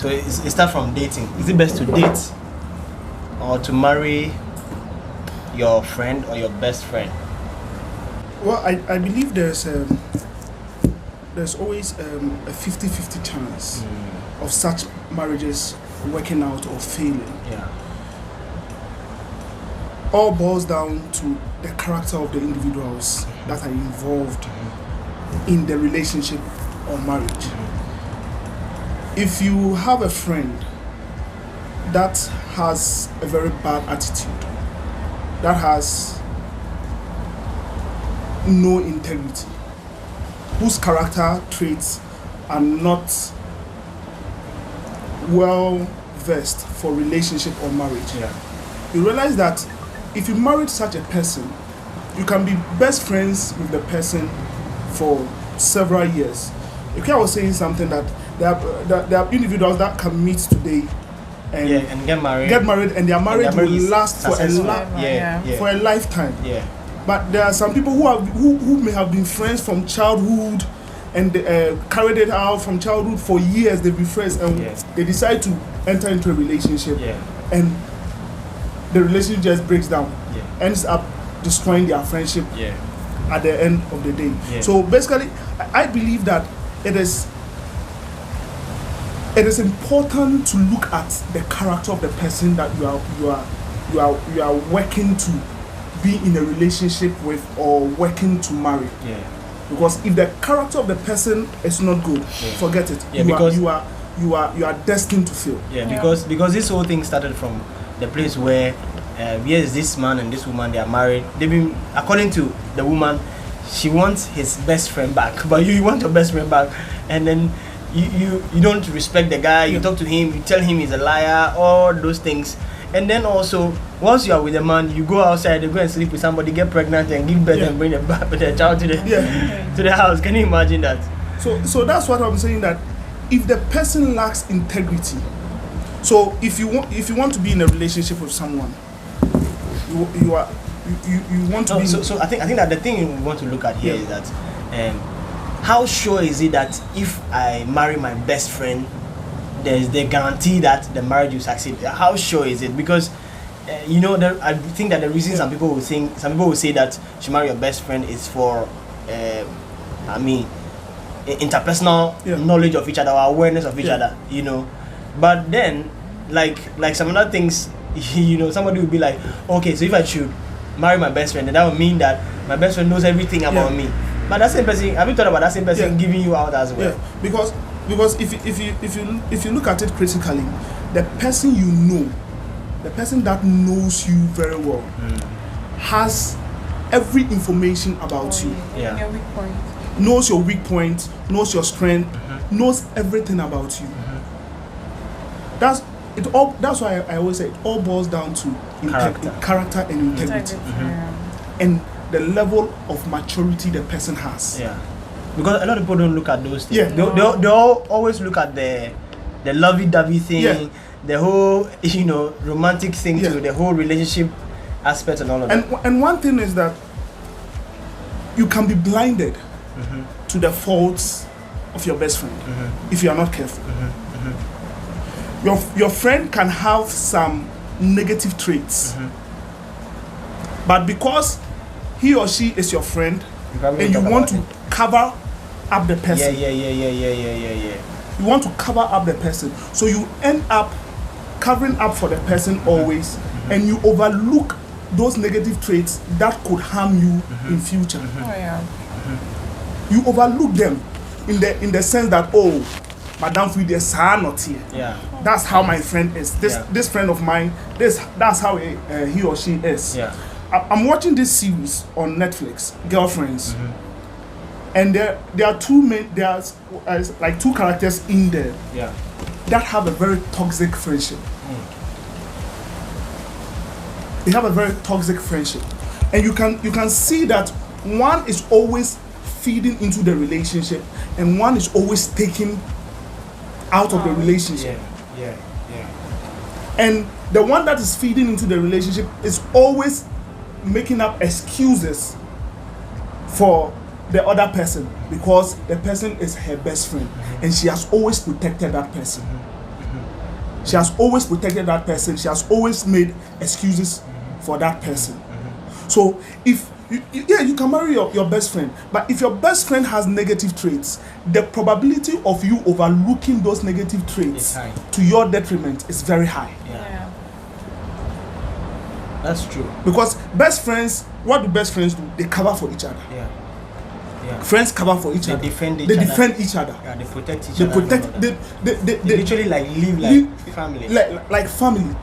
So it starts from dating. Is it best to date or to marry your friend or your best friend? Well, I believe there's always a 50-50 chance of such marriages working out or failing. Yeah. All boils down to the character of the individuals that are involved in the relationship or marriage. If you have a friend that has a very bad attitude, that has no integrity, whose character traits are not well versed for relationship or marriage, you realize that if you married such a person, you can be best friends with the person for several years. If I was saying something that there are individuals that can meet today and get married, and their marriage will last for a lifetime. Yeah. But there are some people who may have been friends from childhood and carried it out from childhood for years. They've been friends and they decide to enter into a relationship, and the relationship just breaks down, ends up destroying their friendship at the end of the day. So basically, I believe that it is important to look at the character of the person that you are working to be in a relationship with or working to marry. Because if the character of the person is not good, forget it. You are destined to fail. Because this whole thing started from the place where yes, this man and this woman, they are married. They've been, according to the woman, she wants his best friend back, but you want your best friend back, and then you don't respect the guy. You talk to him, you tell him he's a liar, all those things. And then also, once you are with a man, you go outside, you go and sleep with somebody, get pregnant and give birth and bring the child to the house. Can you imagine that? So that's what I'm saying, that if the person lacks integrity, so if you want to be in a relationship with someone, you want to be. So I think that the thing we want to look at here is that how sure is it that if I marry my best friend, there's the guarantee that the marriage will succeed? How sure is it? Because I think that the reason some people will say that you marry your best friend is for interpersonal knowledge of each other or awareness of each other, But then, like some other things, somebody will be like, okay, so if I should marry my best friend, then that would mean that my best friend knows everything about me. But that same person, have you thought about that same person giving you out as well? Because if you look at it critically, the person the person that knows you very well, has every information about you. Your weak point. Knows your weak point, knows your strength, knows everything about you. That's why I always say it all boils down to character and integrity. And the level of maturity the person has. Because a lot of people don't look at those things. They always look at the lovey-dovey thing, the whole romantic thing, to the whole relationship aspect and all of that. And one thing is that you can be blinded to the faults of your best friend if you are not careful. Your friend can have some negative traits, but because he or she is your friend and you want to cover up the person. You want to cover up the person, so you end up covering up for the person always, and you overlook those negative traits that could harm you in future. You overlook them in the sense that, oh, Madam Frida not here. That's how my friend is. This friend of mine, that's how he or she is. I'm watching this series on Netflix, Girlfriends, and there are two characters in there that have a very toxic friendship. They have a very toxic friendship, and you can see that one is always feeding into the relationship, and one is always taking out of the relationship. And the one that is feeding into the relationship is always making up excuses for the other person because the person is her best friend and she has always protected that person. She has always protected that person. She has always made excuses for that person. So if you can marry your best friend, but if your best friend has negative traits, the probability of you overlooking those negative traits to your detriment is very high. Yeah. That's true. Because best friends, what do best friends do? They cover for each other. Yeah. Friends cover for each other. They defend each other. Yeah, they protect each other. They literally like live like family. Like family.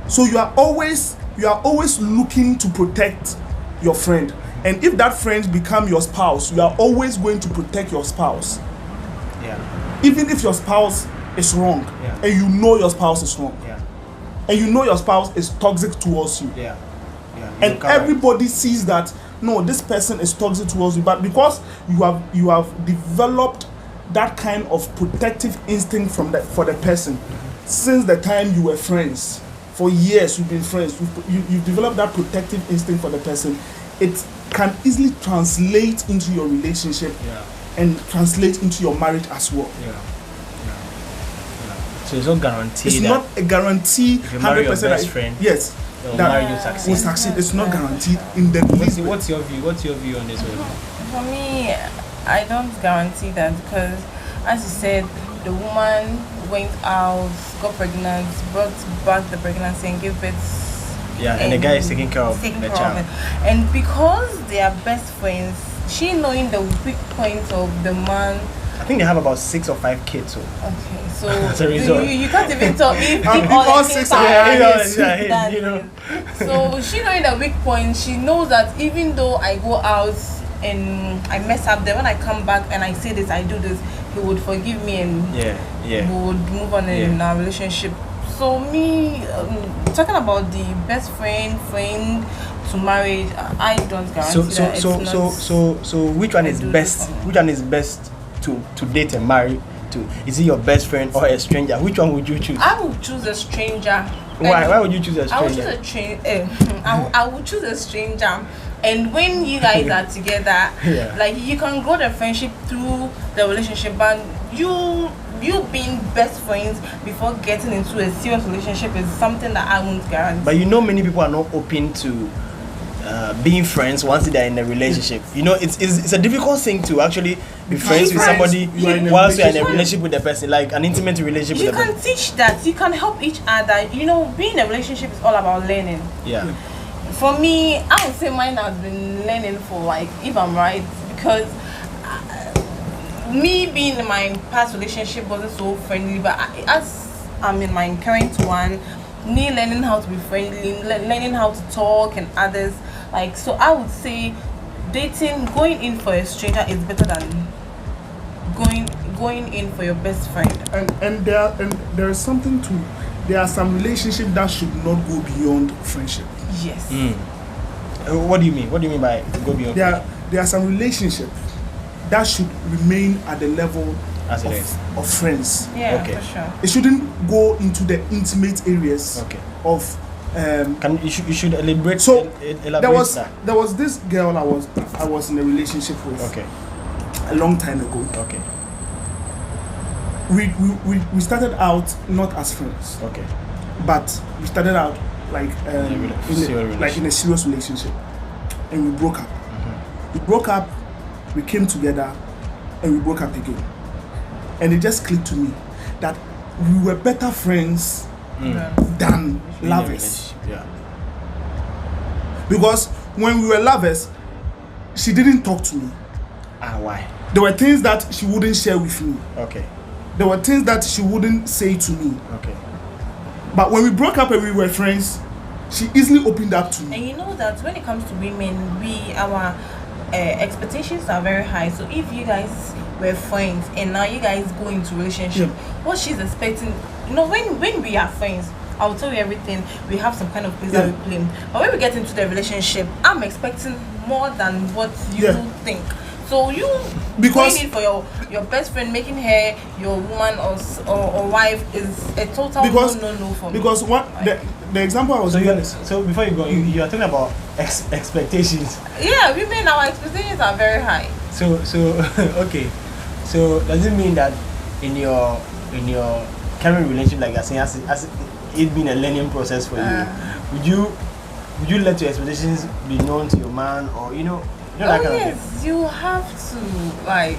So you are always looking to protect your friend. And if that friend become your spouse, you are always going to protect your spouse. Yeah. Even if your spouse is wrong, and you know your spouse is wrong. Yeah. And you know your spouse is toxic towards you. Yeah. And everybody sees that no, this person is toxic towards you, but because you have developed that kind of protective instinct for the person since the time you were friends. For years you've been friends, you've developed that protective instinct for the person. It can easily translate into your relationship and translate into your marriage as well. So it's not guaranteed. It's not a guarantee. If you marry your best friend, yes, that will succeed. It's not guaranteed in the least. What's your view? What's your view on this one? For me, I don't guarantee that because, as you said, the woman went out, got pregnant, brought back the pregnancy and gave birth. Yeah, and the guy is taking care of the child. And because they are best friends, she knowing the weak points of the man. I think they have about 6 or 5 kids. So. Okay, so as a result. You can't even talk if all 6 are you know. So she knowing the weak points, she knows that even though I go out and I mess up, then when I come back and I say this, I do this, he would forgive me and we would move on in our relationship. So me talking about the best friend to marriage, I don't guarantee that. So which one is best? Which one is best to date and marry? Is it your best friend or a stranger? Which one would you choose? I would choose a stranger. Why would you choose a stranger? I would choose a stranger. And when you guys are together, like you can grow the friendship through the relationship, but you being best friends before getting into a serious relationship is something that I won't guarantee. But you know, many people are not open to being friends once they're in a relationship. You know, it's a difficult thing to actually be friends with somebody whilst you're in a relationship with the person, like an intimate relationship with the person. You can teach that. You can help each other. You know, being in a relationship is all about learning. Yeah. For me, I would say mine has been learning for like, if I'm right, because me being in my past relationship wasn't so friendly, but as I'm in my current one, me learning how to be friendly, learning how to talk and others, like, so I would say going in for a stranger is better than going in for your best friend. And there is something to, there are some relationships that should not go beyond friendship. Yes. What do you mean? What do you mean by go beyond? There are some relationships that should remain at the level of friends. Yeah, okay. For sure. It shouldn't go into the intimate areas of. You should elaborate. So elaborate there was this girl I was in a relationship with. Okay. A long time ago. Okay. We started out not as friends. Okay. But we started out like in a serious relationship, and we broke up. We broke up. We came together, and we broke up again. And it just clicked to me that we were better friends than lovers. Yeah. Because when we were lovers, she didn't talk to me. Why? There were things that she wouldn't share with me. Okay. There were things that she wouldn't say to me. Okay. But when we broke up and we were friends, she easily opened up to me. And you know that when it comes to women, our expectations are very high. So if you guys were friends and now you guys go into relationship, what she's expecting, you know, when we are friends, I'll tell you everything. We have some kind of place that we play. But when we get into the relationship, I'm expecting more than what you think. So you going in for your best friend, making her your woman or wife is a total no for me. Because what the example I was so before you go, you are talking about expectations. Yeah, women, our expectations are very high. So okay. So does it mean that in your current relationship, like you're saying, has it been a learning process for you? Would you let your expectations be known to your man, or that kind of thing? You have to, like,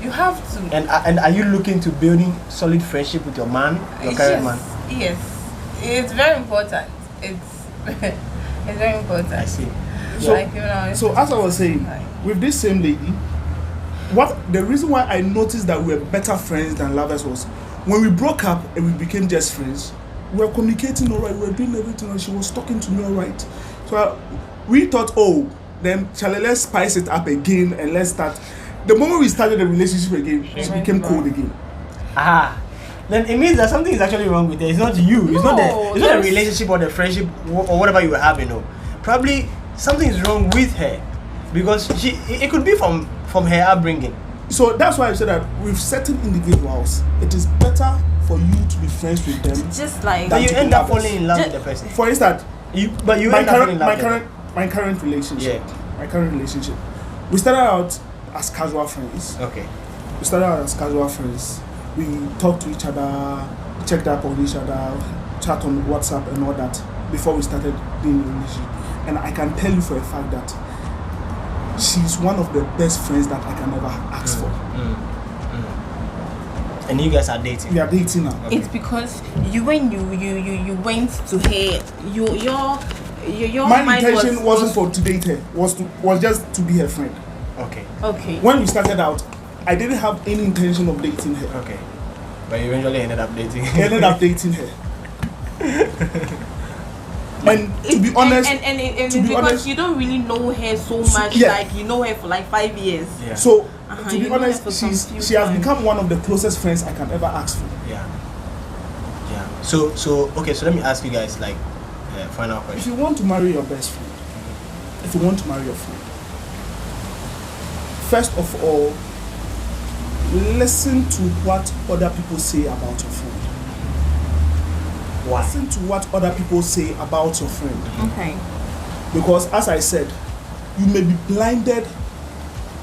you have to. And are you looking to building solid friendship with your man, your current man? Yes, it's very important. It's very important. I see. So, so as I was saying, with this same lady, the reason why I noticed that we were better friends than lovers was when we broke up and we became just friends. We were communicating alright, we were doing everything, and she was talking to me alright. So we thought, then let's spice it up again and let's start. The moment we started the relationship again, she became cold again. Then it means that something is actually wrong with her. It's not you. It's not the relationship or the friendship or whatever you have. Probably something is wrong with her, because it could be from her upbringing. So that's why I said that with certain individuals, it is better for you to be friends with them. Just like, but you end up falling in love with the person. For instance, my current relationship. Yeah. My current relationship. We started out as casual friends. Okay. We started out as casual friends. We talked to each other, checked up on each other, chat on WhatsApp and all that before we started being in a relationship. And I can tell you for a fact that she's one of the best friends that I can ever ask for. And you guys are dating? We are dating now. Okay. It's because when you went to her, your my intention wasn't for to date her, was just to be her friend. Okay. When we started out, I didn't have any intention of dating her. Okay. But you eventually ended up dating her. Ended up dating her. And to be honest, and because you don't really know her so much, like you know her for like 5 years. Yeah. So to be honest, she has become one of the closest friends I can ever ask for. Yeah. So okay. So let me ask you guys like final question. If you want to marry your best friend, if you want to marry your friend, first of all, listen to what other people say about your friend. Why? Listen to what other people say about your friend. Okay. Because as I said, you may be blinded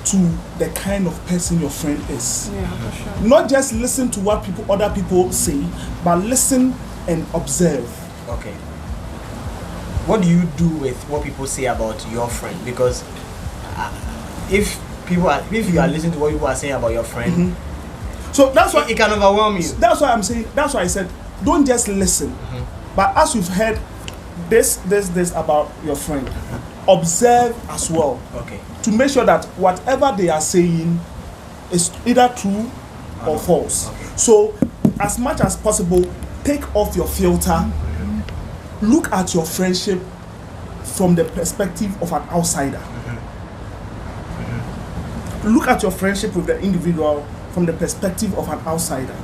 to the kind of person your friend is. Yeah, for sure. Not just listen to what other people say, but listen and observe. Okay. What do you do with what people say about your friend? Because if you are listening to what people are saying about your friend, so that's why it can overwhelm you. That's why I'm saying. That's why I said, don't just listen, but as you've heard this about your friend, observe as well. Okay. To make sure that whatever they are saying is either true or false. Okay. So, as much as possible, take off your filter. Look at your friendship from the perspective of an outsider. Look at your friendship with the individual from the perspective of an outsider.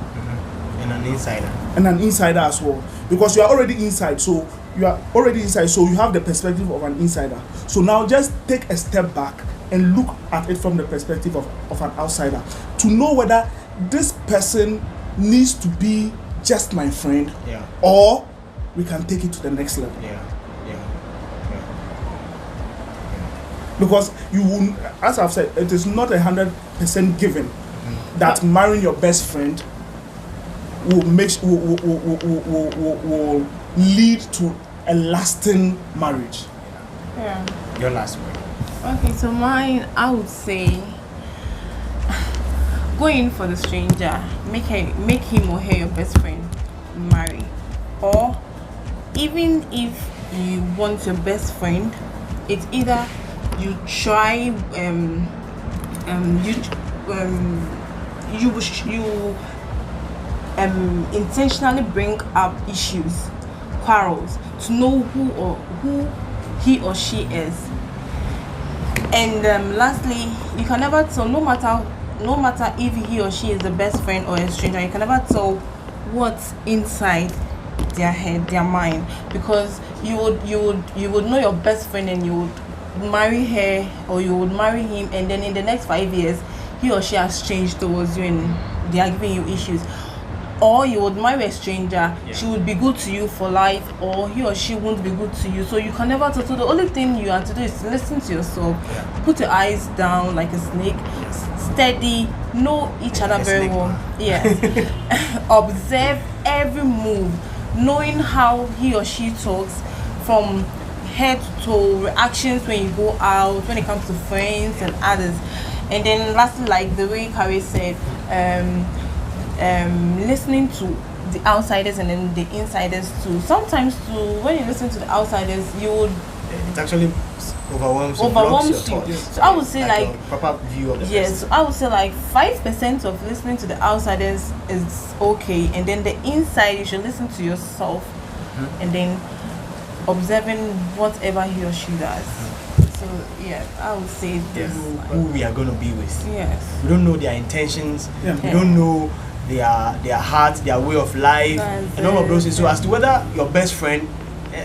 And an insider. And an insider as well. Because you are already inside, so you have the perspective of an insider. So now just take a step back and look at it from the perspective of an outsider to know whether this person needs to be just my friend, or we can take it to the next level. Because you will, as I've said, it is not 100% given that marrying your best friend will lead to a lasting marriage. Yeah. Your last word. Okay, so mine, I would say, go in for the stranger, make him or her your best friend, marry. Or even if you want your best friend, it's either you try you intentionally bring up issues, quarrels, to know who he or she is. And lastly, you can never tell, no matter if he or she is the best friend or a stranger, you can never tell what's inside their head, their mind, because you would know your best friend and you would marry her or you would marry him, and then in the next 5 years he or she has changed towards you and they are giving you issues. Or you would marry a stranger, she would be good to you for life, or he or she won't be good to you. So you can never tell. So the only thing you have to do is listen to yourself, put your eyes down like a snake, steady, know each other very well. Yes. Observe every move, knowing how he or she talks, from head to toe, reactions when you go out, when it comes to friends and others. And then lastly, like the way Kari said, listening to the outsiders and then the insiders too. Sometimes too, when you listen to the outsiders, you would it actually overwhelms you. So I would say like proper view of the yes. So I would say like 5% of listening to the outsiders is okay, and then the inside you should listen to yourself, and then observing whatever he or she does. So yeah, I would say this. Who we are going to be with. Yes. We don't know their intentions. We don't know their heart, their way of life, and all of those things. So as to whether your best friend,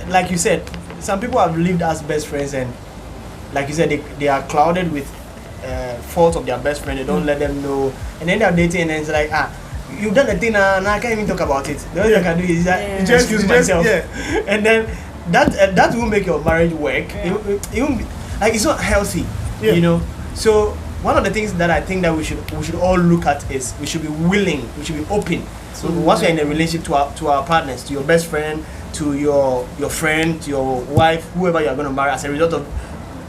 like you said, some people have lived as best friends, and like you said, they are clouded with faults of their best friend. They don't let them know, and then they're dating, and it's like, you've done a thing and I can't even talk about it. The only thing I can do is just excuse myself, and then that will make your marriage work. It won't be, like, it's not healthy, you know. So one of the things that I think that we should all look at is we should be willing, we should be open. So once we're in a relationship to our partners, to your best friend, to your friend, to your wife, whoever you're going to marry, as a result of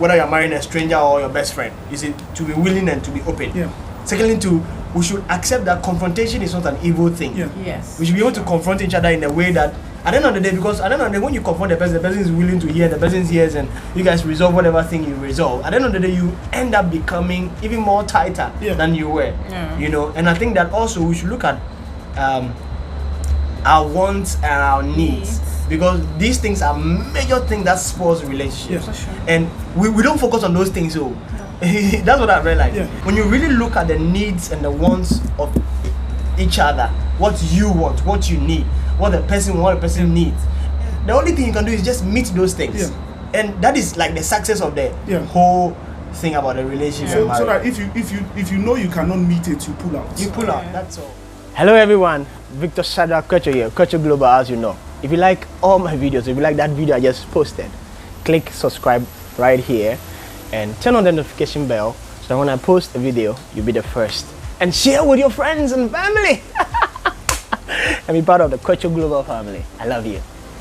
whether you're marrying a stranger or your best friend, is it to be willing and to be open. Secondly, we should accept that confrontation is not an evil thing. Yes. We should be able to confront each other in a way that, at the end of the day, because at the end of the day, when you confront the person is willing to hear, the person hears, and you guys resolve whatever thing you resolve. At the end of the day, you end up becoming even more tighter than you were. You know, and I think that also we should look at our wants and our needs, because these things are major things that spoils relationships. And we don't focus on those things. So that's what I realized. When you really look at the needs and the wants of each other, what you want, what you need, what the person needs, the only thing you can do is just meet those things. And that is like the success of the whole thing about the relationship. So that if you know you cannot meet it, you pull out. That's all. Hello everyone, Victor Shadrach Kocho here, Kocho Global, as you know. If you like all my videos, if you like that video I just posted, click subscribe right here and turn on the notification bell so that when I post a video, you'll be the first. And share with your friends and family. And be part of the Kocho Global family. I love you.